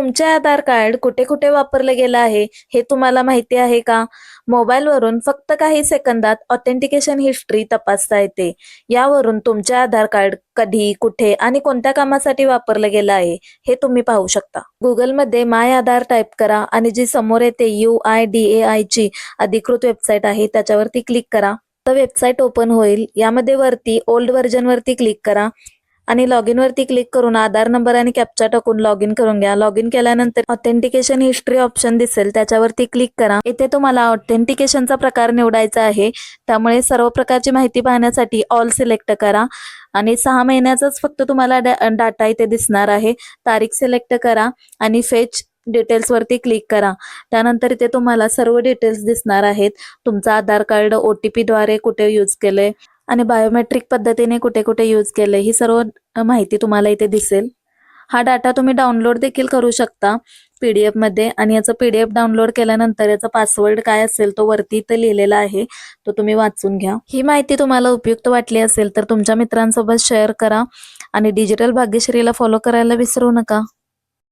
तुमचे आधार कार्ड कुठे कुठे वापरले गेलं आहे हे तुम्हाला माहिती आहे का? मोबाईलवरून फक्त काही सेकंदात ऑथेंटिकेशन हिस्ट्री तपासता येते. यावरून तुमचे आधार कार्ड कधी, कुठे आणि कोणत्या कामासाठी वापरलं गेलं आहे हे तुम्ही पाहू शकता. गुगलमध्ये माय आधार टाईप करा आणि जी समोर येते UIDAI ची अधिकृत वेबसाईट आहे त्याच्यावरती क्लिक करा. तर वेबसाईट ओपन होईल. यामध्ये वरती ओल्ड व्हर्जन वरती क्लिक करा आणि लॉग इन वरती क्लिक करून आधार नंबर आणि कॅप्चा टाकून लॉग इन करून घ्या. लॉग इन केल्यानंतर ऑथेंटिकेशन हिस्ट्री ऑप्शन दिसेल, त्याच्यावरती क्लिक करा. इथे तुम्हाला ऑथेंटिकेशनचा प्रकार निवडायचा आहे, त्यामुळे सर्व प्रकारची माहिती पाहण्यासाठी ऑल सिलेक्ट करा आणि 6 महिन्याचाच फक्त तुम्हाला डाटा इथे दिसणार आहे. तारीख सिलेक्ट करा आणि फेच डिटेल्स वरती क्लिक करा. त्यानंतर इथे तुम्हाला सर्व डिटेल्स दिसणार आहेत. तुमचं आधार कार्ड OTP द्वारे कुठे यूज केलंय आणि बायोमेट्रिक पद्धतीने कुठे कुठे यूज केलंय ही सर्व माहिती तुम्हाला इथे दिसेल. हा डाटा तुम्ही डाउनलोड देखील करू शकता PDF मध्ये आणि याचा PDF डाउनलोड केल्यानंतर याचा पासवर्ड काय असेल तो वरती इथे लिहिलेला आहे, तो तुम्ही वाचून घ्या. ही माहिती तुम्हाला उपयुक्त वाटली असेल तर तुमच्या मित्रांसोबत शेअर करा आणि डिजिटल भाग्यश्रीला फॉलो करायला विसरू नका.